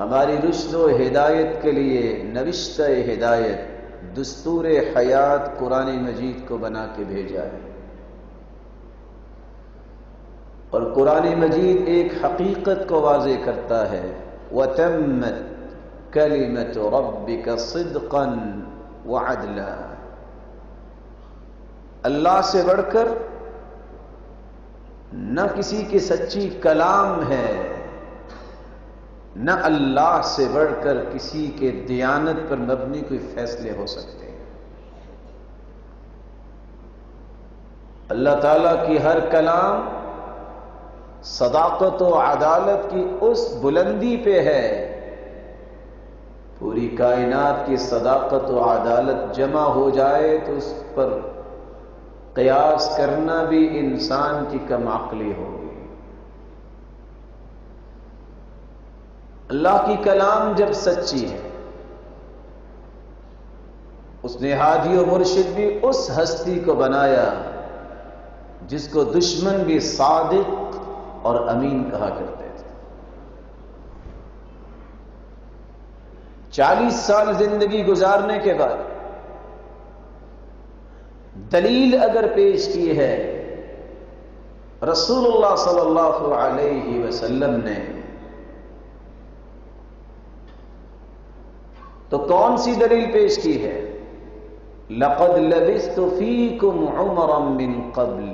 ہماری رشد و ہدایت کے لیے نوشتہ ہدایت دستور حیات قرآن مجید کو بنا کے بھیجا ہے، اور قرآن مجید ایک حقیقت کو واضح کرتا ہے، وَتَمَّتْ كَلِمَةُ رَبِّكَ صِدْقًا وَعَدْلًا۔ اللہ سے بڑھ کر نہ کسی کی سچی کلام ہے، نہ اللہ سے بڑھ کر کسی کے دیانت پر مبنی کوئی فیصلے ہو سکتے ہیں۔ اللہ تعالیٰ کی ہر کلام صداقت و عدالت کی اس بلندی پہ ہے، پوری کائنات کی صداقت و عدالت جمع ہو جائے تو اس پر قیاس کرنا بھی انسان کی کم عقلی ہوگی۔ اللہ کی کلام جب سچی ہے، اس نے ہادی و مرشد بھی اس ہستی کو بنایا جس کو دشمن بھی صادق اور امین کہا کرتے تھے۔ 40 سال زندگی گزارنے کے بعد دلیل اگر پیش کی ہے رسول اللہ صلی اللہ علیہ وسلم نے، تو کون سی دلیل پیش کی ہے؟ لَقَدْ لَبِثْتُ فِيكُمْ عُمَرًا مِّن قَبْلِ،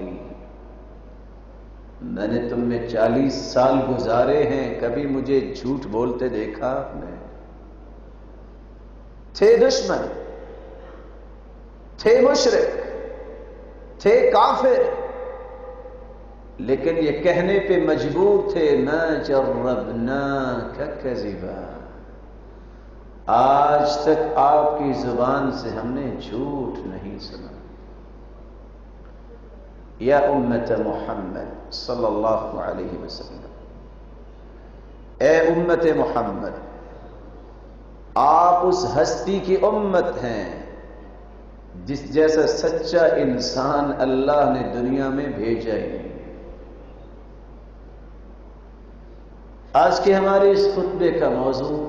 میں نے تم میں 40 سال گزارے ہیں، کبھی مجھے جھوٹ بولتے دیکھا آپ نے؟ تھے دشمن، تھے مشرک، تھے کافر، لیکن یہ کہنے پہ مجبور تھے مَا جَرَّبْنَاكَ كَذِبًا، آج تک آپ کی زبان سے ہم نے جھوٹ نہیں سنا۔ یا امت محمد صلی اللہ علیہ وسلم، اے امت محمد، آپ اس ہستی کی امت ہیں جس جیسا سچا انسان اللہ نے دنیا میں بھیجا ہی نہیں۔ آج کے ہمارے اس خطبے کا موضوع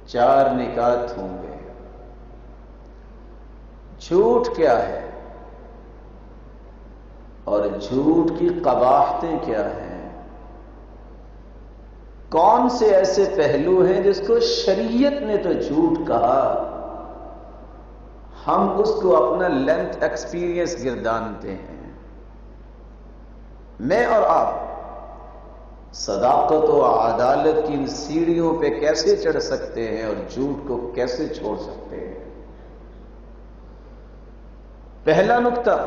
4 نکات ہوں گے۔ جھوٹ کیا ہے اور جھوٹ کی قباحتیں کیا ہیں؟ کون سے ایسے پہلو ہیں جس کو شریعت نے تو جھوٹ کہا، ہم اس کو اپنا لینتھ ایکسپیرینس گردانتے ہیں؟ میں اور آپ صداقت و عدالت کی ان سیڑھیوں پہ کیسے چڑھ سکتے ہیں اور جھوٹ کو کیسے چھوڑ سکتے ہیں؟ پہلا نکتہ،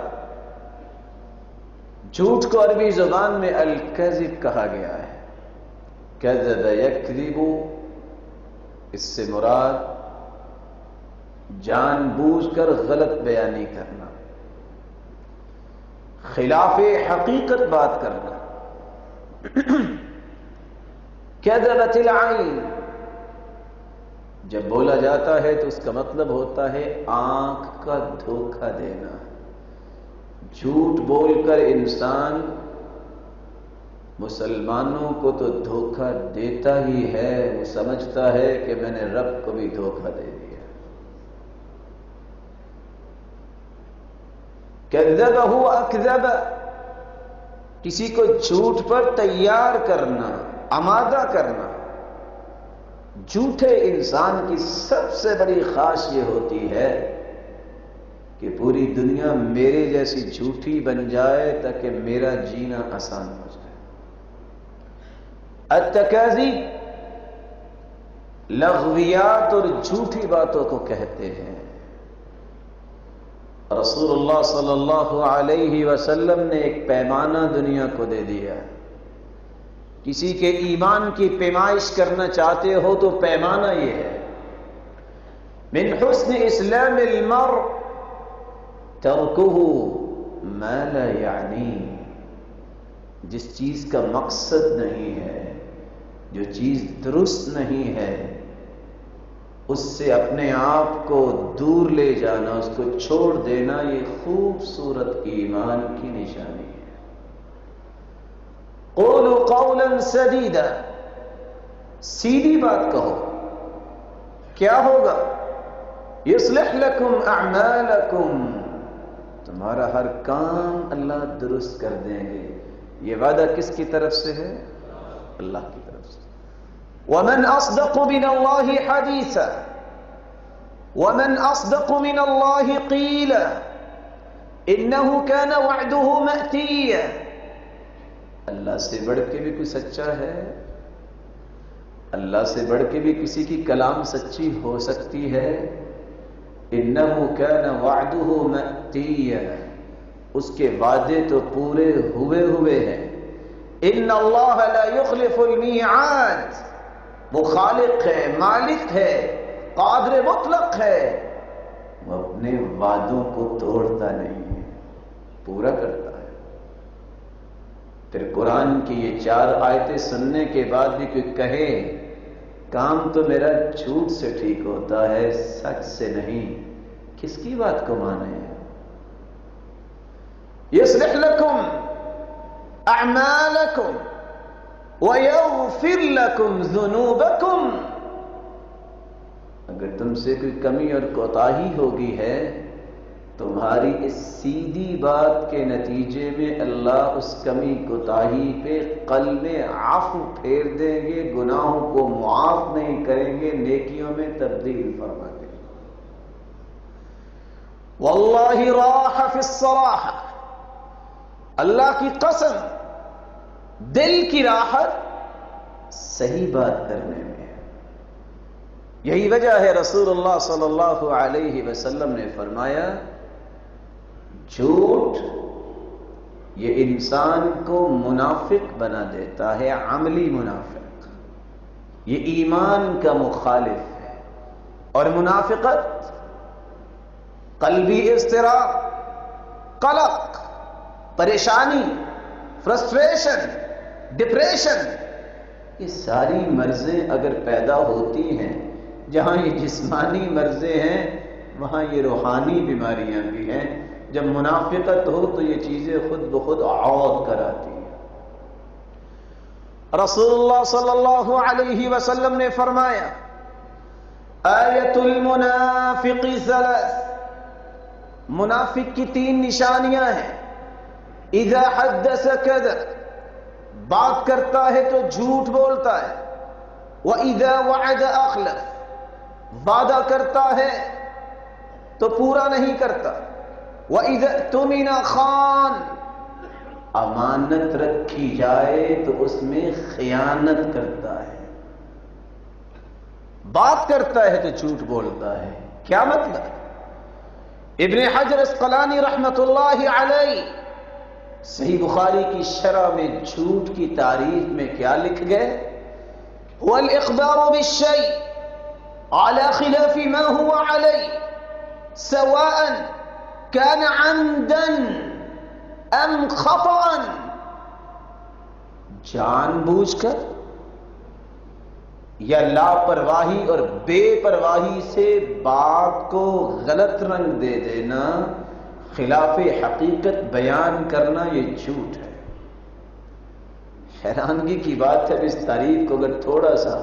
جھوٹ کو عربی زبان میں الکذب کہا گیا ہے۔ کذب یکذب، اس سے مراد جان بوجھ کر غلط بیانی کرنا، خلاف حقیقت بات کرنا۔ کذبت العین، جب بولا جاتا ہے تو اس کا مطلب ہوتا ہے آنکھ کا دھوکہ دینا۔ جھوٹ بول کر انسان مسلمانوں کو تو دھوکہ دیتا ہی ہے، وہ سمجھتا ہے کہ میں نے رب کو بھی دھوکہ دے دیا۔ کذبہ اکذب، کسی کو جھوٹ پر تیار کرنا، آمادہ کرنا۔ جھوٹے انسان کی سب سے بڑی خاص یہ ہوتی ہے کہ پوری دنیا میرے جیسی جھوٹی بن جائے تاکہ میرا جینا آسان ہو جائے۔ التکاذیب لغویات اور جھوٹی باتوں کو کہتے ہیں۔ رسول اللہ صلی اللہ علیہ وسلم نے ایک پیمانہ دنیا کو دے دیا۔ کسی کے ایمان کی پیمائش کرنا چاہتے ہو تو پیمانہ یہ ہے، من حسن اسلام المرء ترکہ ما لا یعنی، جس چیز کا مقصد نہیں ہے، جو چیز درست نہیں ہے، اس سے اپنے آپ کو دور لے جانا، اس کو چھوڑ دینا، یہ خوبصورت ایمان کی نشانی ہے۔ قولوا قولا سدیدا، سیدھی بات کہو. کیا ہوگا؟ یصلح لکم اعمالکم، تمہارا ہر کام اللہ درست کر دیں گے. یہ وعدہ کس کی طرف سے ہے؟ اللہ کی طرف سے. ومن اصدق من اللہ حدیثا ومن اصدق من اللہ قیلا انہ کان وعدہ مأتیا. اللہ سے بڑھ کے بھی کوئی سچا ہے؟ اللہ سے بڑھ کے بھی کسی کی کلام سچی ہو سکتی ہے؟ انہ کان وعدہ مأتیا، اس کے وعدے تو پورے ہوئے ہیں. ان اللہ لا یخلف المیعاد، وہ خالق ہے، مالک ہے، قادر مطلق ہے، وہ اپنے وعدوں کو توڑتا نہیں ہے، پورا کرتا ہے. پھر قرآن کی یہ 4 آیتیں سننے کے بعد بھی کوئی کہے کام تو میرا جھوٹ سے ٹھیک ہوتا ہے، سچ سے نہیں، کس کی بات کو مانے؟ یصلح لکم اعمالکم ویغفر لکم ذنوبکم. اگر تم سے کوئی کمی اور کوتاہی ہوگی ہے، تمہاری اس سیدھی بات کے نتیجے میں اللہ اس کمی کوتاہی پہ قلب میں عفو پھیر دیں گے، گناہوں کو معاف نہیں کریں گے، نیکیوں میں تبدیل فرما دیں گے. واللہ راح فی الصراحہ، اللہ کی قسم دل کی راحت صحیح بات کرنے میں ہے. یہی وجہ ہے رسول اللہ صلی اللہ علیہ وسلم نے فرمایا جھوٹ یہ انسان کو منافق بنا دیتا ہے، عملی منافق. یہ ایمان کا مخالف ہے. اور منافقت قلبی اضطراب، قلق، پریشانی، فرسٹریشن، ڈپریشن، یہ ساری مرضیں اگر پیدا ہوتی ہیں، جہاں یہ جسمانی مرضیں ہیں وہاں یہ روحانی بیماریاں بھی ہیں. جب منافقت ہو تو یہ چیزیں خود بخود عود کر آتی ہیں. رسول اللہ صلی اللہ علیہ وسلم نے فرمایا آیت المنافق ثلاث، منافق کی 3 نشانیاں ہیں. اذا حدث کذب، بات کرتا ہے تو جھوٹ بولتا ہے. واذا وعد اخلف، وعدہ کرتا ہے تو پورا نہیں کرتا. واذا اؤتمن خان، امانت رکھی جائے تو اس میں خیانت کرتا ہے. بات کرتا ہے تو جھوٹ بولتا ہے. کیا مطلب؟ ابن حجر اسقلانی رحمت اللہ علیہ صحیح بخاری کی شرح میں جھوٹ کی تعریف میں کیا لکھ گئے؟ هو الاخبار بالشيء على خلاف ما هو عليه سواء كان عمدا ام خطأ. جان بوجھ کر یا لاپرواہی اور بے پرواہی سے بات کو غلط رنگ دے دینا، خلاف حقیقت بیان کرنا، یہ جھوٹ ہے. حیرانگی کی بات ہے، اس تعریف کو اگر تھوڑا سا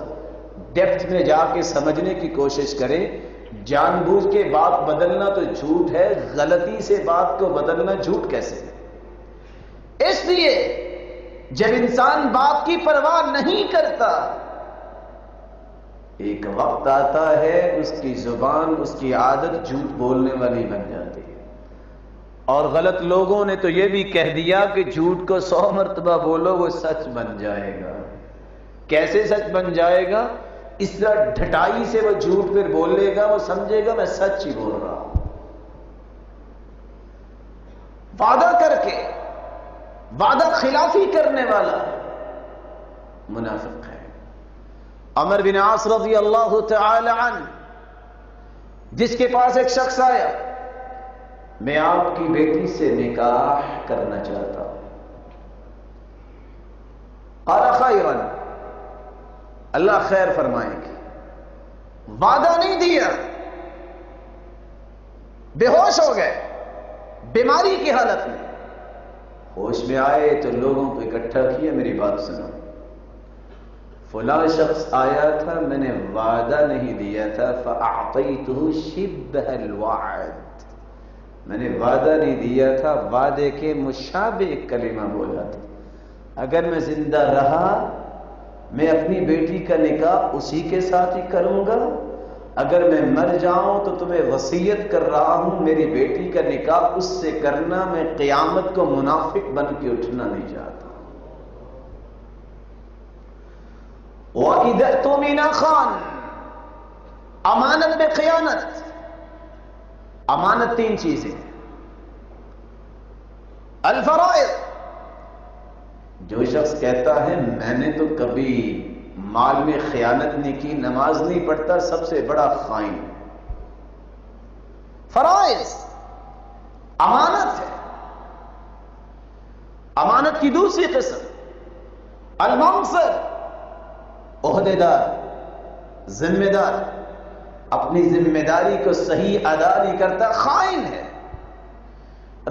ڈیپتھ میں جا کے سمجھنے کی کوشش کریں، جان بوجھ کے بات بدلنا تو جھوٹ ہے، غلطی سے بات کو بدلنا جھوٹ کیسے ہے؟ اس لیے جب انسان بات کی پرواہ نہیں کرتا، ایک وقت آتا ہے اس کی زبان، اس کی عادت جھوٹ بولنے والی بن جاتی ہے. اور غلط لوگوں نے تو یہ بھی کہہ دیا کہ جھوٹ کو 100 مرتبہ بولو وہ سچ بن جائے گا. کیسے سچ بن جائے گا؟ اس طرح ڈھٹائی سے وہ جھوٹ پھر بولے گا، وہ سمجھے گا میں سچ ہی بول رہا ہوں. وعدہ کر کے وعدہ خلافی کرنے والا منافق ہے. عمر بن عاص رضی اللہ تعالی عنہ، جس کے پاس ایک شخص آیا، میں آپ کی بیٹی سے نکاح کرنا چاہتا ہوں. قال خیرا، اللہ خیر فرمائے گی. وعدہ نہیں دیا، بے ہوش ہو گئے بیماری کی حالت میں. ہوش میں آئے تو لوگوں کو اکٹھا کیا، میری بات سنو. فلاں شخص آیا تھا، میں نے وعدہ نہیں دیا تھا، فأعطیتہ شبہ الوعد، میں نے وعدہ نہیں دیا تھا، وعدے کے مشابہ ایک کلمہ بولا تھا، اگر میں زندہ رہا میں اپنی بیٹی کا نکاح اسی کے ساتھ ہی کروں گا، اگر میں مر جاؤں تو تمہیں وصیت کر رہا ہوں میری بیٹی کا نکاح اس سے کرنا، میں قیامت کو منافق بن کے اٹھنا نہیں چاہتا۔ وَإِذَا اؤْتُمِنَ خَانَ، امانت میں خیانت۔ امانت تین چیزیں، الفرائض، جو شخص کہتا ہے میں نے تو کبھی مال میں خیانت نہیں کی، نماز نہیں پڑھتا، سب سے بڑا خائن۔ فرائض امانت ہے۔ امانت کی دوسری قسم المنصب، عہدے دار، ذمہ دار، اپنی ذمہ داری کو صحیح ادا نہیں کرتا، خائن ہے۔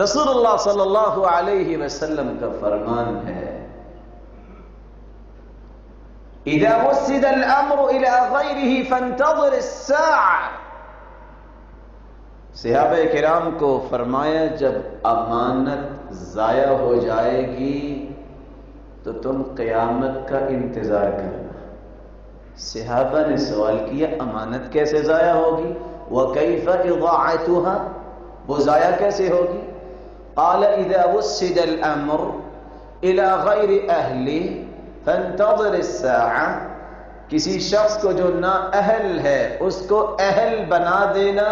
رسول اللہ صلی اللہ علیہ وسلم کا فرمان ہے اذا وسد الامر الى غیرہ فانتظر الساعة، صحابہ کرام کو فرمایا جب امانت ضائع ہو جائے گی تو تم قیامت کا انتظار کرنا۔ صحابہ نے سوال کیا امانت کیسے ضائع ہوگی؟ وَكَيْفَ إِضَاعَتُهَا، وہ ضائع کیسے ہوگی؟ قال اذا وسد الامر الى غیر اہلہ فانتظر الساعة، کسی شخص کو جو نا اہل ہے اس کو اہل بنا دینا،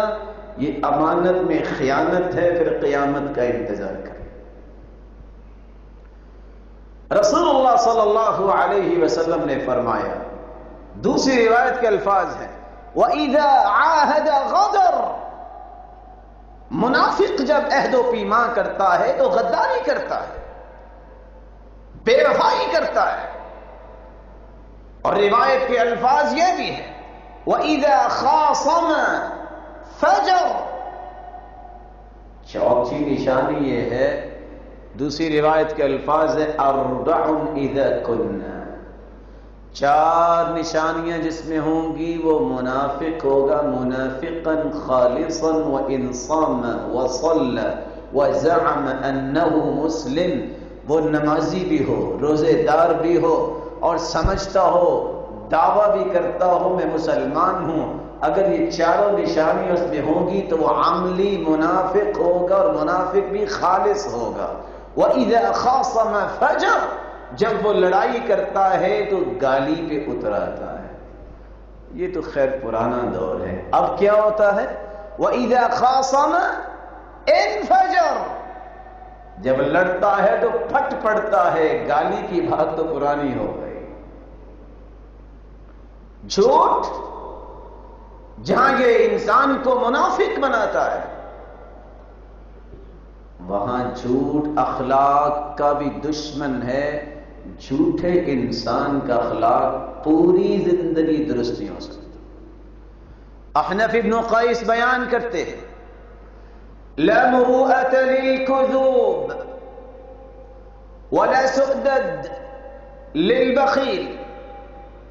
یہ امانت میں خیانت ہے، پھر قیامت کا انتظار کریں۔ رسول اللہ صلی اللہ علیہ وسلم نے فرمایا، دوسری روایت کے الفاظ ہیں وَإِذَا عَاهَدَ غَدَرَ، منافق جب عہد و پیمان کرتا ہے تو غداری کرتا ہے، بے وفائی کرتا ہے۔ اور روایت کے الفاظ یہ بھی ہیں وَإِذَا خَاصَمَ فَجَرَ، چوتھی نشانی یہ ہے، دوسری روایت کے الفاظ ہیں أَرْبَعٌ إِذَا كُنَّا، چار نشانیاں جس میں ہوں گی وہ منافق ہوگا، منافقا خالصا وان صام وصلى وزعم انه مسلم، وہ نمازی بھی ہو، روزے دار بھی ہو، اور سمجھتا ہو، دعویٰ بھی کرتا ہو میں مسلمان ہوں، اگر یہ چاروں نشانیاں اس میں ہوں گی تو وہ عملی منافق ہوگا، اور منافق بھی خالص ہوگا۔ وَإِذَا خَاصَمَ فَجَرَ، جب وہ لڑائی کرتا ہے تو گالی پہ اتراتا ہے۔ یہ تو خیر پرانا دور ہے، اب کیا ہوتا ہے وَإِذَا خَاصَمَ انفجر، جب لڑتا ہے تو پھٹ پڑتا ہے، گالی کی بات تو پرانی ہو گئی۔ جھوٹ جہاں یہ انسان کو منافق بناتا ہے، وہاں جھوٹ اخلاق کا بھی دشمن ہے، جھوٹے انسان کا اخلاق پوری زندگی درست نہیں ہو سکتا۔ احنف ابن قیس بیان کرتے ہیں لا مروءة للكذوب ولا سؤدد للبخيل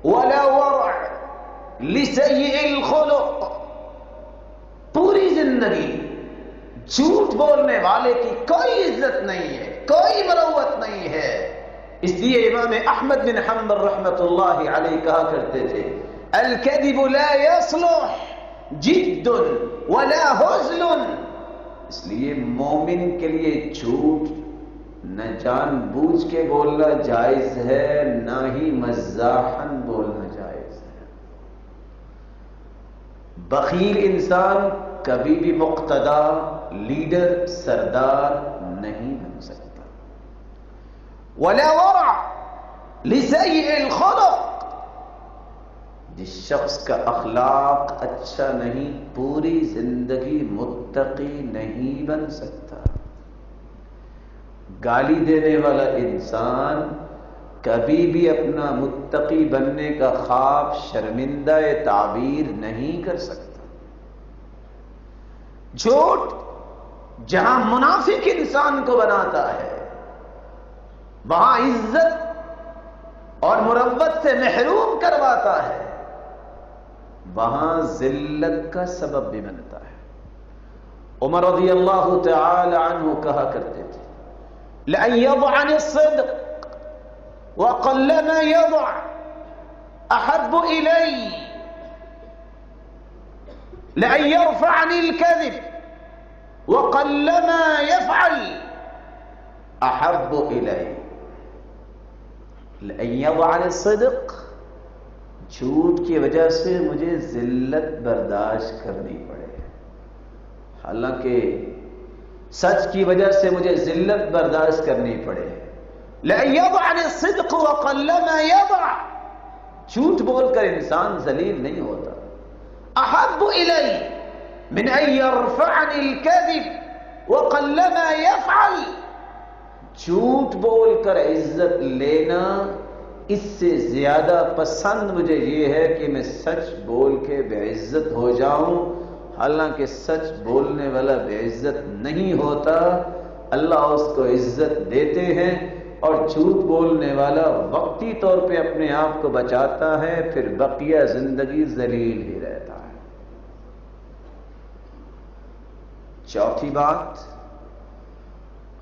ولا ورع لسيء الخلق، پوری زندگی جھوٹ بولنے والے کی کوئی عزت نہیں ہے، کوئی مروت نہیں ہے۔ اس لیے امام احمد بن حنبل رحمۃ اللہ علیہ کہا کرتے تھے الکذب لا يصلح جد ولا ہزل، اس لیے مومن کے لیے جھوٹ نہ جان بوجھ کے بولنا جائز ہے، نہ ہی مزاحن بولنا جائز ہے۔ بخیل انسان کبھی بھی مقتدا، لیڈر، سردار نہیں بن سکتا۔ ولا ورع لسيء الخلق، جس شخص کا اخلاق اچھا نہیں پوری زندگی متقی نہیں بن سکتا۔ گالی دینے والا انسان کبھی بھی اپنا متقی بننے کا خواب شرمندہ تعبیر نہیں کر سکتا۔ جھوٹ جہاں منافق انسان کو بناتا ہے، وہاں عزت اور مروت سے محروم کرواتا ہے، وہاں ذلت کا سبب بھی بنتا ہے۔ عمر رضی اللہ تعالی عنہ کہا کرتے تھے لَأَن يَضْعَنِ الصِّدْقِ وَقَلَّ مَا يَضْعَ أَحَبُّ إِلَيَّ لَأَن يَرْفَعَنِ الْكَذِبِ وَقَلَّ مَا يَفْعَلْ أَحَبُّ إِلَيَّ لَأَن يَضْعَنِ الصِّدْقِ، جھوٹ کی وجہ سے مجھے ذلت برداشت کرنی پڑے، حالانکہ سچ کی وجہ سے مجھے ذلت برداشت کرنی پڑے۔ لَأَن يَضْعَنِ الصِّدْقُ وَقَلَّ مَا يَضْعَ، جھوٹ بول کر انسان ذلیل نہیں ہوتا۔ أَحَبُّ إِلَيَّ مِنْ أَن يَرْفَعَنِ الْكَذِبِ وَقَلَّ مَا يَفْعَلْ، جھوٹ بول کر عزت لینا اس سے زیادہ پسند مجھے یہ ہے کہ میں سچ بول کے بے عزت ہو جاؤں، حالانکہ سچ بولنے والا بے عزت نہیں ہوتا، اللہ اس کو عزت دیتے ہیں، اور جھوٹ بولنے والا وقتی طور پہ اپنے آپ کو بچاتا ہے، پھر بقیہ زندگی ذلیل ہی رہتا ہے۔ چوتھی بات،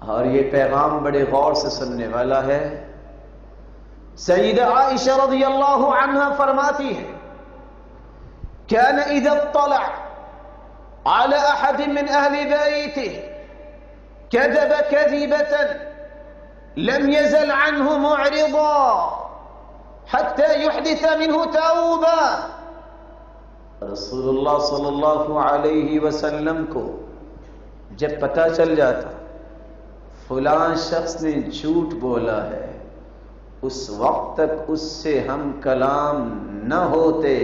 اور یہ پیغام بڑے غور سے سننے والا ہے، سیدہ عائشہ رضی اللہ عنہا فرماتی ہے كان اذا اطلع على احد من اهل بيته كذب كذبة لم يزل عنه معرضا حتى يحدث منه توبة، رسول اللہ صلی اللہ علیہ وسلم کو جب پتہ چل جاتا فلاں شخص نے جھوٹ بولا ہے، اس وقت تک اس سے ہم کلام نہ ہوتے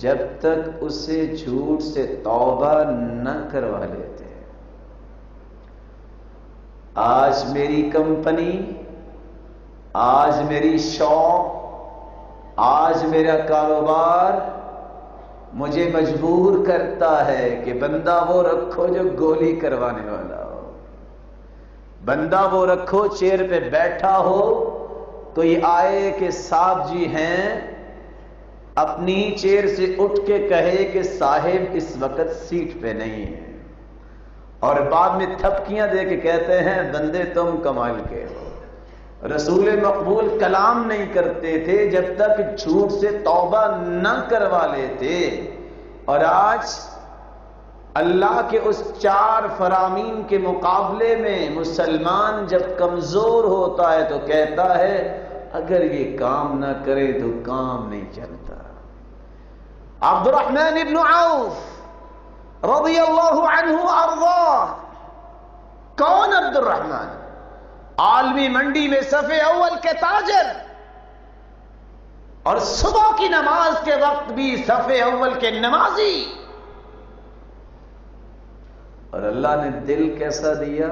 جب تک اسے جھوٹ سے توبہ نہ کروا لیتے۔ آج میری کمپنی، آج میری شاپ، آج میرا کاروبار مجھے مجبور کرتا ہے کہ بندہ وہ رکھو جو گولی کروانے والا ہو، بندہ وہ رکھو چیئر پہ بیٹھا ہو، کوئی آئے کہ صاحب جی ہیں، اپنی چیئر سے اٹھ کے کہے کہ صاحب اس وقت سیٹ پہ نہیں ہے، اور بعد میں تھپکیاں دے کے کہتے ہیں بندے تم کمال کے ہو۔ رسول مقبول کلام نہیں کرتے تھے جب تک جھوٹ سے توبہ نہ کروا لیتے، اور آج اللہ کے اس 4 فرامین کے مقابلے میں مسلمان جب کمزور ہوتا ہے تو کہتا ہے اگر یہ کام نہ کرے تو کام نہیں چلتا۔ عبد الرحمن ابن عوف رضی اللہ عنہ ارضاہ، کون عبد الرحمن؟ عالمی منڈی میں صف اول کے تاجر، اور صبح کی نماز کے وقت بھی صف اول کے نمازی، اور اللہ نے دل کیسا دیا،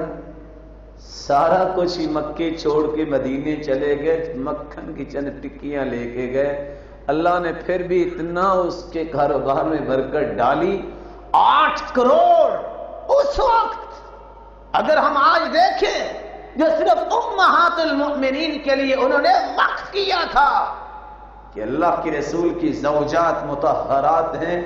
سارا کچھ ہی مکے چھوڑ کے مدینے چلے گئے، مکھن کی چند ٹکیاں لے کے گئے، اللہ نے پھر بھی اتنا اس کے کاروبار میں برکت ڈالی، 8 کروڑ اس وقت، اگر ہم آج دیکھیں جو صرف امہات المؤمنین کے لیے انہوں نے وقف کیا تھا کہ اللہ کے رسول کی زوجات مطہرات ہیں،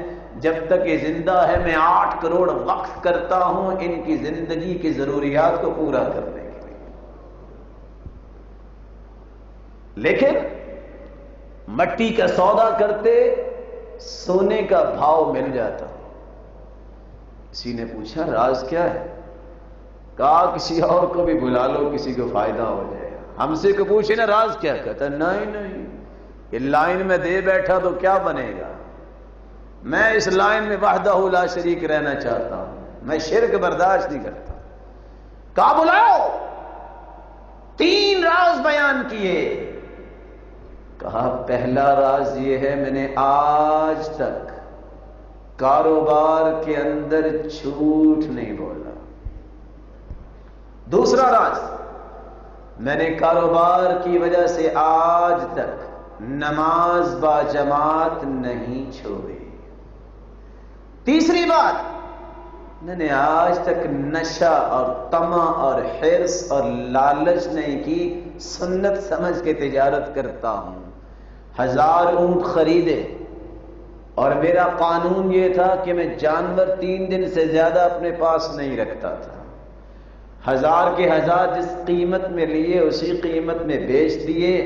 جب تک یہ زندہ ہے میں 8 کروڑ وقف کرتا ہوں ان کی زندگی کی ضروریات کو پورا کرنے کے لیے۔ لیکن مٹی کا سودا کرتے سونے کا بھاؤ مل جاتا۔ کسی نے پوچھا راز کیا ہے؟ کہا کسی اور کو بھی بلا لو، کسی کو فائدہ ہو جائے گا۔ ہم سے کو پوچھے نا راز کیا، کہتا نہیں یہ لائن میں دے بیٹھا تو کیا بنے گا، میں اس لائن میں وحدہ لا شریک رہنا چاہتا ہوں، میں شرک برداشت نہیں کرتا۔ کہا بلاؤ، 3 راز بیان کیے۔ کہا پہلا راز یہ ہے میں نے آج تک کاروبار کے اندر جھوٹ نہیں بولا۔ دوسرا راز، میں نے کاروبار کی وجہ سے آج تک نماز با جماعت نہیں چھوڑی۔ تیسری بات، میں نے آج تک نشہ اور طمع اور حرص اور لالچ نہیں کی، سنت سمجھ کے تجارت کرتا ہوں. 1000 اونٹ خریدے اور میرا قانون یہ تھا کہ میں جانور 3 دن سے زیادہ اپنے پاس نہیں رکھتا تھا. 1000 کے 1000 جس قیمت میں لیے اسی قیمت میں بیچ دیے.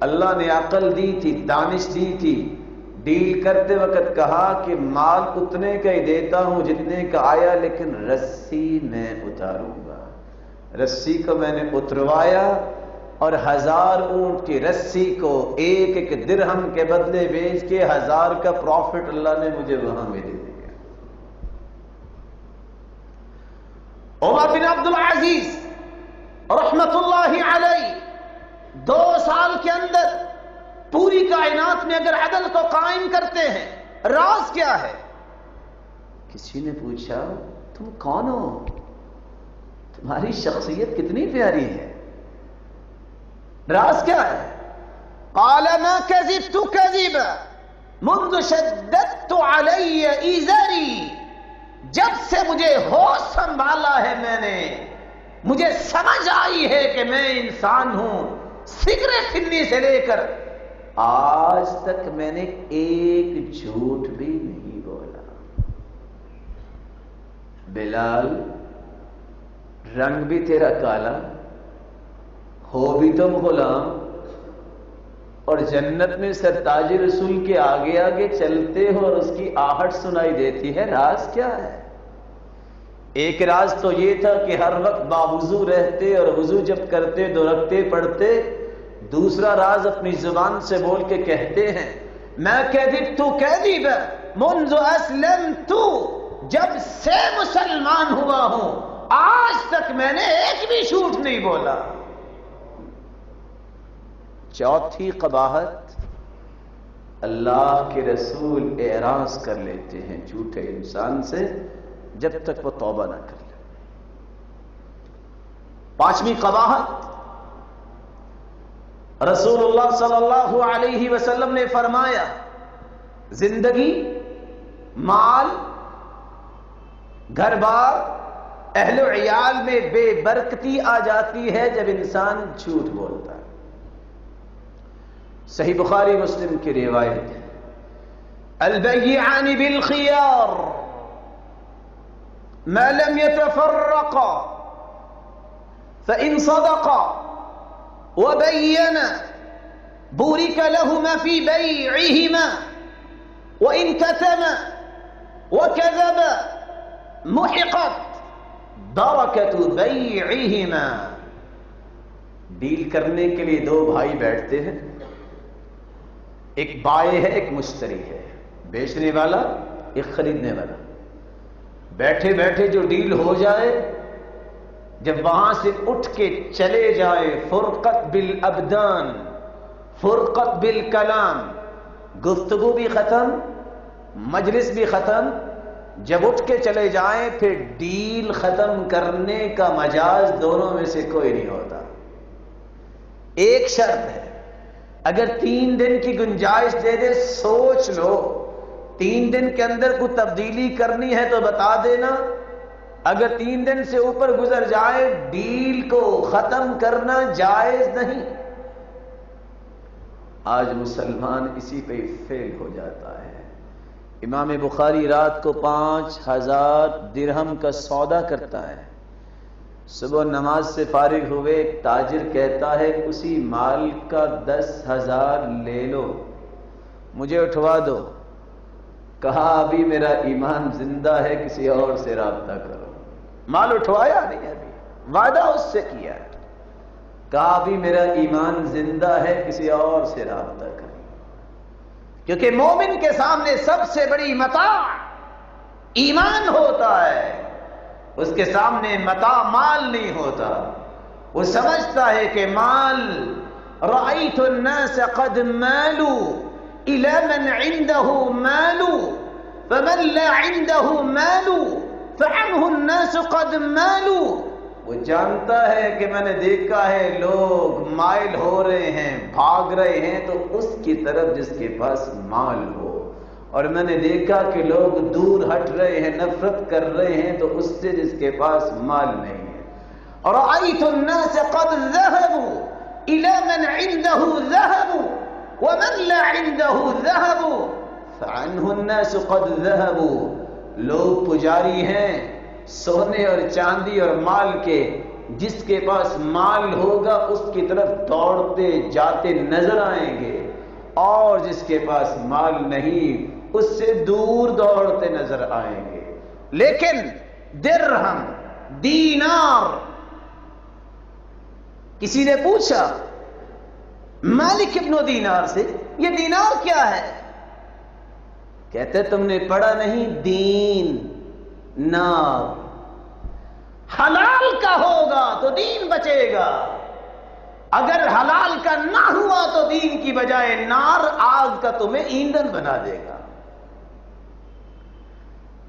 اللہ نے عقل دی تھی، دانش دی تھی. ڈیل کرتے وقت کہا کہ مال اتنے کا ہی دیتا ہوں جتنے کا آیا، لیکن رسی میں اتاروں گا. رسی کو میں نے اتروایا اور 1000 اونٹ کی رسی کو 1 درہم کے بدلے بیچ کے 1000 کا پروفٹ اللہ نے مجھے وہاں میں دے دیا. عمر بن عبد العزیز رحمت اللہ علیہ 2 سال کے اندر پوری کائنات میں اگر عدل کو قائم کرتے ہیں، راز کیا ہے؟ کسی نے پوچھا تم کون ہو؟ تمہاری شخصیت کتنی پیاری ہے، راز کیا ہے؟ قال ما كذبت كذبا منذ شددت علي ازري. جب سے مجھے ہوش سنبھالا ہے میں نے، مجھے سمجھ آئی ہے کہ میں انسان ہوں، سگرے فنی سے لے کر آج تک میں نے ایک جھوٹ بھی نہیں بولا. بلال رنگ بھی تیرا کالا، ہو بھی تم غلام، اور جنت میں سرتاج رسول کے آگے آگے چلتے ہو اور اس کی آہٹ سنائی دیتی ہے. راز کیا ہے؟ ایک راز تو یہ تھا کہ ہر وقت باوضو رہتے اور وضو جب کرتے 2 رکعتیں پڑھتے. دوسرا راز اپنی زبان سے بول کے کہتے ہیں میں کذبت کذبا منذ اسلمت. جب سے مسلمان ہوا ہوں آج تک میں نے ایک بھی جھوٹ نہیں بولا. چوتھی قباحت، اللہ کے رسول اعراض کر لیتے ہیں جھوٹے انسان سے جب تک وہ توبہ نہ کر لے. 5ویں قباحت، رسول اللہ صلی اللہ علیہ وسلم نے فرمایا زندگی، مال، گھر بار، اہل و عیال میں بے برکتی آ جاتی ہے جب انسان جھوٹ بولتا ہے. صحیح بخاری مسلم کی روایت ہے البیعان بالخیار ما لم يتفرقا فإن صدقا وبينا بورك لهما في بيعهما وإن كتما وكذبا محقت بركة بيعهما. ڈیل کرنے کے لیے 2 بھائی بیٹھتے ہیں، ایک بائع ہے ایک مشتری ہے، بیچنے والا ایک خریدنے والا. بیٹھے بیٹھے جو ڈیل ہو جائے، جب وہاں سے اٹھ کے چلے جائے، فرقت بالابدان فرقت بالکلام، گفتگو بھی ختم، مجلس بھی ختم. جب اٹھ کے چلے جائیں پھر ڈیل ختم کرنے کا مجاز دونوں میں سے کوئی نہیں ہوتا. ایک شرط ہے، اگر 3 دن کی گنجائش دے دے، سوچ لو 3 دن کے اندر کوئی تبدیلی کرنی ہے تو بتا دینا. اگر 3 دن سے اوپر گزر جائے ڈیل کو ختم کرنا جائز نہیں. آج مسلمان اسی پہ فیل ہو جاتا ہے. امام بخاری رات کو 5000 درہم کا سودا کرتا ہے. صبح نماز سے فارغ ہوئے ایک تاجر کہتا ہے اسی مال کا 10,000 لے لو، مجھے اٹھوا دو. کہا ابھی میرا ایمان زندہ ہے، کسی اور سے رابطہ کرو. مال اٹھوایا نہیں، ابھی وعدہ اس سے کیا. کہا ابھی میرا ایمان زندہ ہے، کسی اور سے رابطہ کرو. کیونکہ مومن کے سامنے سب سے بڑی متاع ایمان ہوتا ہے، اس کے سامنے متاع مال نہیں ہوتا. وہ سمجھتا ہے کہ مال، رأیت الناس قد مالوا إلى من عنده مال فمن لا عنده مال فعنه الناس قد مالوا. وہ جانتا ہے کہ میں نے دیکھا ہے لوگ مائل ہو رہے ہیں، بھاگ رہے ہیں تو اس کی طرف جس کے پاس مال ہو، اور میں نے دیکھا کہ لوگ دور ہٹ رہے ہیں، نفرت کر رہے ہیں تو اس سے جس کے پاس مال نہیں ہے. رأیت الناس قد ذهبوا إلى من عنده ذهب ومن لا عنده ذهب فعنه الناس قد ذهبوا. لوگ پجاری ہیں سونے اور چاندی اور مال کے، جس کے پاس مال ہوگا اس کی طرف دوڑتے جاتے نظر آئیں گے، اور جس کے پاس مال نہیں اس سے دور دوڑتے نظر آئیں گے. لیکن درہم، دینار، کسی نے پوچھا مالک ابن دینار سے، یہ دینار کیا ہے؟ کہتے تم نے پڑھا نہیں؟ دین نار. حلال کا ہوگا تو دین بچے گا، اگر حلال کا نہ ہوا تو دین کی بجائے نار، آگ کا تمہیں ایندھن بنا دے گا.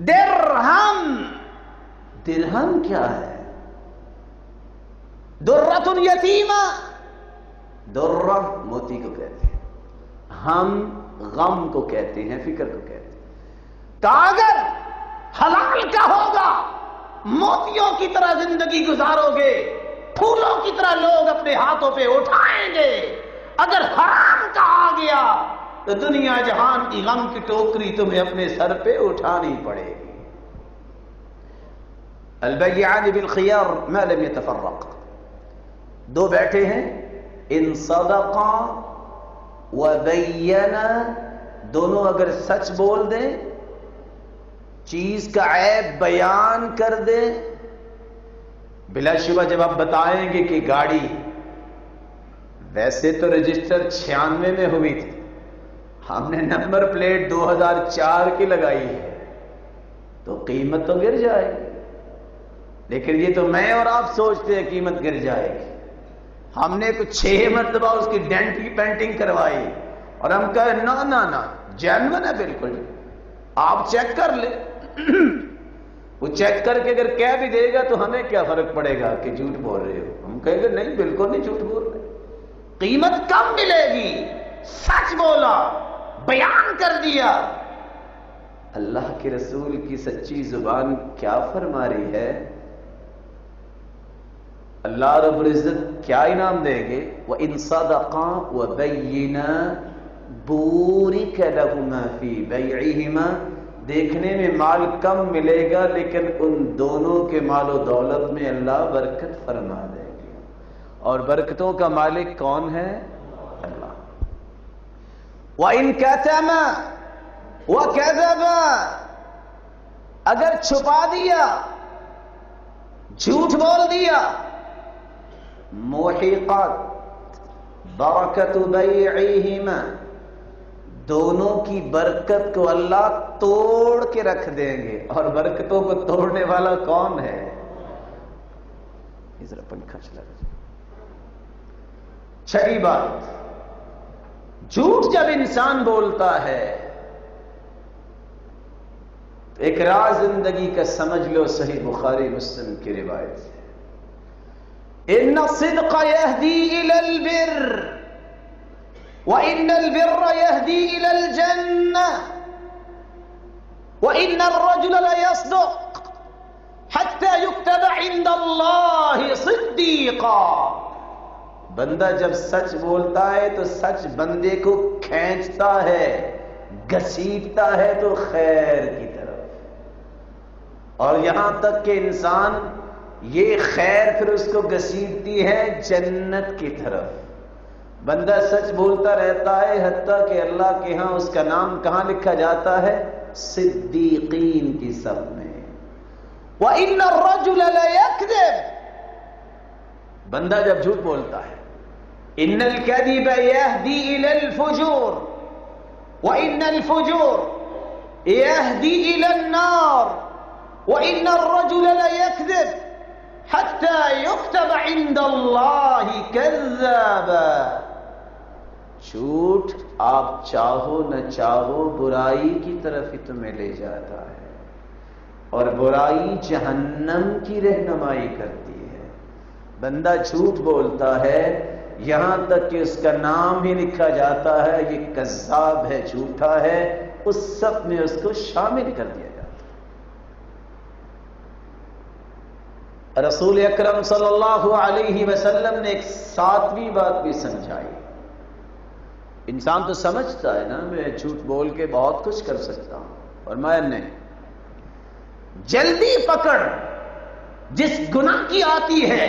درہم، درہم کیا ہے؟ درۃ یتیمہ، درہ موتی کو کہتے ہیں، ہم غم کو کہتے ہیں، فکر کو کہتے ہیں. تو اگر حلال کا ہوگا موتیوں کی طرح زندگی گزارو گے، پھولوں کی طرح لوگ اپنے ہاتھوں پہ اٹھائیں گے. اگر حرام کا آ گیا تو دنیا جہان کی غم کی ٹوکری تمہیں اپنے سر پہ اٹھانی پڑے گی. البیعان بالخیار ما لم يتفرق، دو بیٹھے ہیں، ان صدقا وبینا، دونوں اگر سچ بول دیں، چیز کا عیب بیان کر دیں. بلا شبہ جب آپ بتائیں گے کہ گاڑی ویسے تو رجسٹر 96 میں ہوئی تھی، ہم نے نمبر پلیٹ 2004 کی لگائی ہے، تو قیمت تو گر جائے گی. لیکن یہ تو میں اور آپ سوچتے ہیں قیمت گر جائے گی. ہم نے کچھ 6 مرتبہ اس کی ڈینٹ کی پینٹنگ کروائی اور ہم کہے نا نا نا جینون ہے بالکل، آپ چیک کر لیں. وہ چیک کر کے اگر کہہ بھی دے گا تو ہمیں کیا فرق پڑے گا کہ جھوٹ بول رہے ہو؟ ہم کہیں گے نہیں بالکل نہیں جھوٹ بول رہے. قیمت کم ملے گی، سچ بولا، بیان کر دیا. اللہ کے رسول کی سچی زبان کیا فرما رہی ہے؟ اللہ رب العزت کیا انعام دیں گے؟ وَإِن صَدَقَا وَبَيِّنَا بُورِكَ لَهُمَا فِي بَيْعِهِمَا. دیکھنے میں مال کم ملے گا لیکن ان دونوں کے مال و دولت میں اللہ برکت فرما دے گی. اور برکتوں کا مالک کون ہے؟ اللہ. وَإِن كَتَمَا وَكَذَبَا، اگر چھپا دیا، جھوٹ بول دیا، محقت برکت بیعہما، دونوں کی برکت کو اللہ توڑ کے رکھ دیں گے. اور برکتوں کو توڑنے والا کون ہے؟ ذرا پنکھا چلا دیں. چھٹی بات، جھوٹ جب انسان بولتا ہے ایک راز زندگی کا سمجھ لو. صحیح بخاری مسلم کی روایت ہے، ان الصدق يهدي الى البر وان البر يهدي الى الجنه وان الرجل ليصدق حتى يكتب عند الله صديقا. بندہ جب سچ بولتا ہے تو سچ بندے کو کھینچتا ہے، گھسیٹتا ہے تو خیر کی طرف، اور یہاں تک کہ انسان یہ خیر پھر اس کو گھسیٹتی ہے جنت کی طرف. بندہ سچ بولتا رہتا ہے حتیٰ کہ اللہ کے ہاں اس کا نام کہاں لکھا جاتا ہے؟ صدیقین کی صف میں. وَإِنَّ الرَّجُلَ لَيَكْذِبُ، بندہ جب جھوٹ بولتا ہے، إِنَّ الْكَذِبَ يَهْدِي إِلَى الْفُجُورِ وَإِنَّ الْفُجُورَ يَهْدِي إِلَى النَّارِ وَإِنَّ الرَّجُلَ لَيَكْذِبُ حَتَّى يُكْتَبَ عِندَ اللَّهِ كَذَّابًا. جھوٹ آپ چاہو نہ چاہو برائی کی طرف ہی تمہیں لے جاتا ہے، اور برائی جہنم کی رہنمائی کرتی ہے. بندہ جھوٹ بولتا ہے یہاں تک کہ اس کا نام ہی لکھا جاتا ہے یہ کذاب ہے، جھوٹا ہے، اس سب میں اس کو شامل کر دیا جاتا ہے. رسول اکرم صلی اللہ علیہ وسلم نے ایک 7ویں بات بھی سمجھائی. انسان تو سمجھتا ہے نا میں جھوٹ بول کے بہت کچھ کر سکتا ہوں، اور میں جلدی پکڑ جس گناہ کی آتی ہے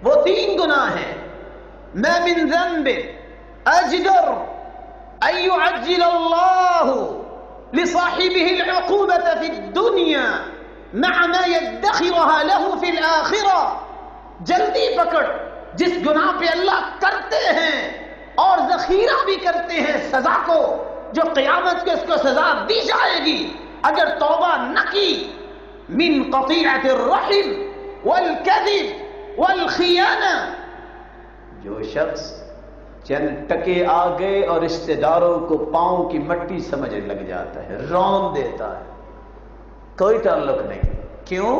وہ 3 گناہ ہیں. ما من ذنب اجدر ان يعجل الله لصاحبه العقوبة في الدنيا مع ما يدخرها له في الآخرة. جلدی پکڑ جس گناہ پہ اللہ کرتے ہیں اور ذخیرہ بھی کرتے ہیں سزا کو، جو قیامت کے اس کو سزا دی جائے گی اگر توبہ نہ کی. من قطیعۃ الرحم والکذب والخیانہ. جو شخص چند ٹکے آ گئے اور رشتہ داروں کو پاؤں کی مٹی سمجھنے لگ جاتا ہے، رون دیتا ہے، کوئی تعلق نہیں. کیوں؟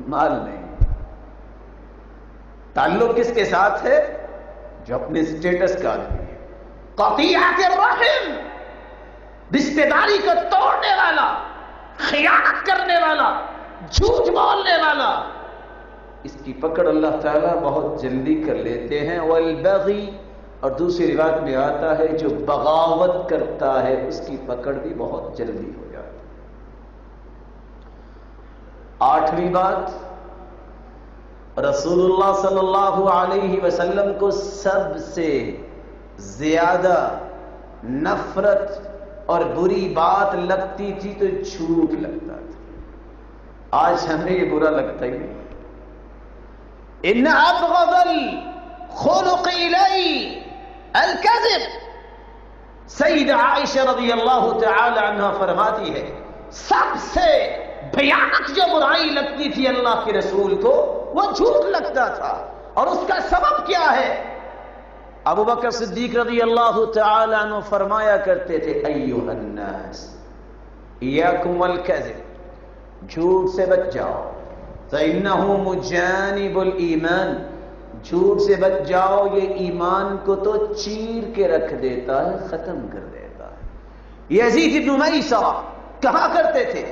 مال نہیں. تعلق کس کے ساتھ ہے؟ جو اپنے سٹیٹس کا آدمی ہے. قطیعۃ الرحم، رشتہ داری کو توڑنے والا، خیانت کرنے والا، جھوٹ بولنے والا، اس کی پکڑ اللہ تعالیٰ بہت جلدی کر لیتے ہیں. والبغی، اور دوسری روایت میں آتا ہے جو بغاوت کرتا ہے اس کی پکڑ بھی بہت جلدی ہو جاتی. 8ویں بات، رسول اللہ صلی اللہ علیہ وسلم کو سب سے زیادہ نفرت اور بری بات لگتی تھی تو جھوٹ لگتا تھا. آج ہمیں یہ برا لگتا ہی نہیں. ان ابغض الخلق الی الکذب. سیدہ عائشہ رضی اللہ تعالی عنہا فرماتی ہے سب سے بھیانک جو برائی لگتی تھی اللہ کے رسول کو وہ جھوٹ لگتا تھا. اور اس کا سبب کیا ہے؟ ابو بکر صدیق رضی اللہ تعالی عنہ فرمایا کرتے تھے ایھا الناس ایاکم والکذب، جھوٹ سے بچ جاؤ. فإنہ مجانب الایمان، جھوٹ سے بچ جاؤ، یہ ایمان کو تو چیر کے رکھ دیتا ہے، ختم کر دیتا ہے. یزید بن میسرہ کہا کرتے تھے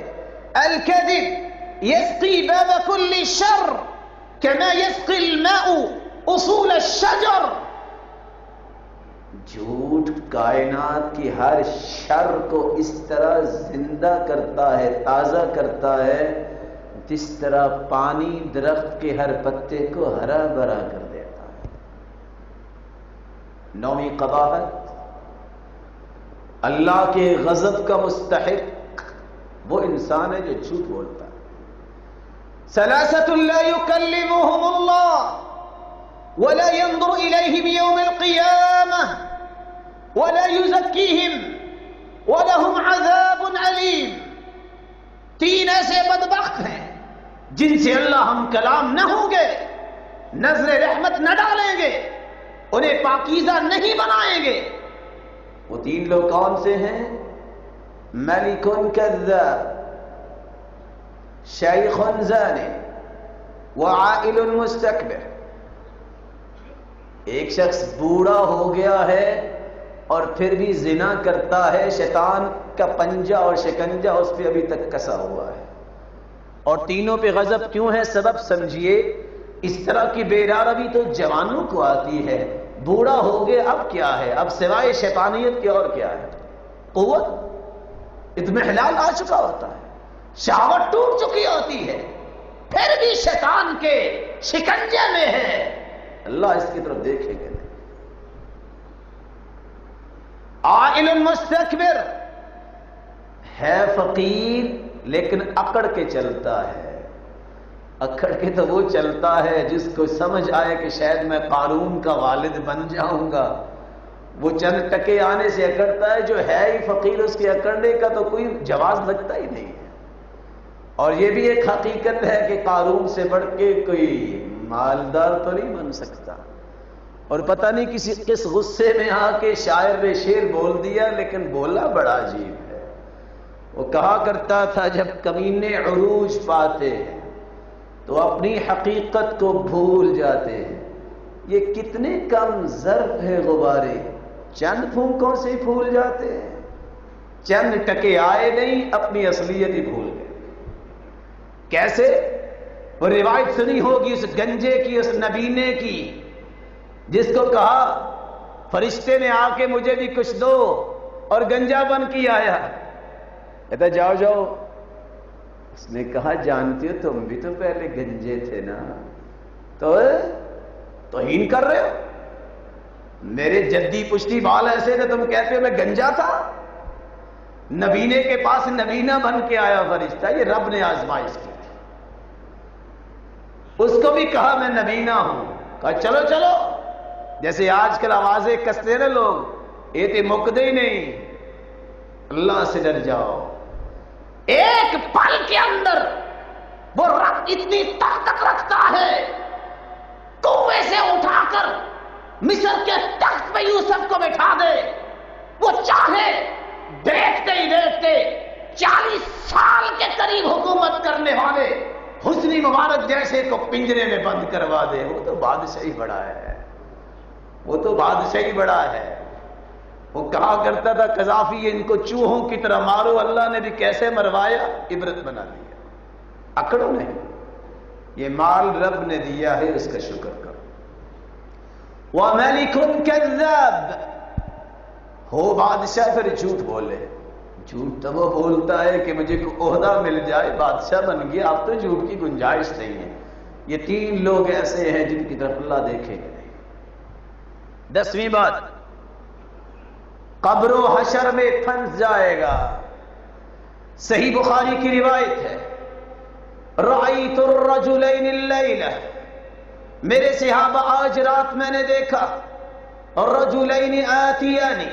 الکذب یسقی باب کل شر کما یسقی الماء اصول الشجر. جھوٹ کائنات کی ہر شر کو اس طرح زندہ کرتا ہے، تازہ کرتا ہے جس طرح پانی درخت کے ہر پتے کو ہرا بھرا کر دیتا ہے. 9ویں قباحت، اللہ کے غضب کا مستحق وہ انسان ہے جو جھوٹ بولتا ہے. ثلاثة لا يكلمهم الله ولا ينظر إليهم يوم القيامة ولا يزكيهم ولهم عذاب أليم. 3 ایسے بدبخت ہیں جن سے اللہ ہم کلام نہ ہوں گے، نظر رحمت نہ ڈالیں گے، انہیں پاکیزہ نہیں بنائیں گے. وہ 3 لوگ کون سے ہیں؟ ملک کذاب، شیخ زانی، وعائل مستکبر. ایک شخص بوڑھا ہو گیا ہے اور پھر بھی زنا کرتا ہے، شیطان کا پنجہ اور شکنجہ اس پہ ابھی تک کسا ہوا ہے. اور تینوں پہ غضب کیوں ہے؟ سبب سمجھیے. اس طرح کی بےراروی تو جوانوں کو آتی ہے، بوڑھا ہو گئے اب کیا ہے؟ اب سوائے شیطانیت کے اور کیا ہے؟ قوت، اطمئنان آ چکا ہوتا ہے، شہوت ٹوٹ چکی ہوتی ہے، پھر بھی شیطان کے شکنجے میں ہے. اللہ اس کی طرف دیکھے گا. عائل مستکبر ہے، فقیر لیکن اکڑ کے چلتا ہے. اکڑ کے تو وہ چلتا ہے جس کو سمجھ آئے کہ شاید میں قارون کا والد بن جاؤں گا، وہ چند ٹکے آنے سے اکڑتا ہے. جو ہے ہی فقیر اس کے اکڑنے کا تو کوئی جواز لگتا ہی نہیں ہے. اور یہ بھی ایک حقیقت ہے کہ قارون سے بڑھ کے کوئی مالدار تو نہیں بن سکتا. اور پتہ نہیں کس غصے میں آ کے شاعر نے شعر بول دیا، لیکن بولا بڑا عجیب ہے. وہ کہا کرتا تھا جب کمینے عروج پاتے ہیں تو اپنی حقیقت کو بھول جاتے ہیں. یہ کتنے کم ظرف ہے غبارے، چند پھونکوں سے پھول جاتے ہیں. چند ٹکے آئے نہیں، اپنی اصلیت ہی بھول گئے. کیسے؟ وہ روایت سنی ہوگی اس گنجے کی، اس نبینے کی، جس کو کہا فرشتے نے آ کے مجھے بھی کچھ دو، اور گنجا بن کے آیا، کہتا جاؤ جاؤ۔ اس نے کہا جانتی ہو تم بھی تو پہلے گنجے تھے نا، تو توہین کر رہے ہو؟ میرے جدی پشتی بال ایسے تھے، تم کہتے ہو میں گنجا تھا؟ نبینے کے پاس نبینہ بن کے آیا فرشتہ، یہ رب نے آزمائش کی تھی۔ اس کو بھی کہا میں نبینہ ہوں، کہا چلو چلو، جیسے آج کل آوازیں کستے نا لوگ، یہ تو مکدے ہی نہیں، اللہ سے ڈر جاؤ۔ ایک پل کے اندر وہ رب اتنی طاقت رکھتا ہے، کنویں سے اٹھا کر مصر کے تخت پہ یوسف کو بٹھا دے، وہ چاہے دیکھتے ہی دیکھتے 40 سال کے قریب حکومت کرنے والے حسنی مبارک جیسے کو پنجرے میں بند کروا دے۔ وہ تو بادشاہی بڑا ہے، وہ تو بادشاہی بڑا ہے۔ وہ کہا کرتا تھا قذافی ان کو چوہوں کی طرح مارو، اللہ نے بھی کیسے مروایا، عبرت بنا دیا۔ اکڑو نہیں، یہ مال رب نے دیا ہے، اس کا شکر کرو۔ وَمَلِكٌ كَذَّابٌ، ہو بادشاہ پھر جھوٹ بولے۔ جھوٹ تو وہ بولتا ہے کہ مجھے کوئی عہدہ مل جائے، بادشاہ بن گیا، اب تو جھوٹ کی گنجائش نہیں ہے۔ یہ 3 لوگ ایسے ہیں جن کی طرف اللہ دیکھے گا نہیں۔ 10ویں بات، قبر و حشر میں پھنس جائے گا۔ صحیح بخاری کی روایت ہے، رأیت الرجلین اللیلہ، میرے صحابہ آج رات میں نے دیکھا، الرجلین آتیانی،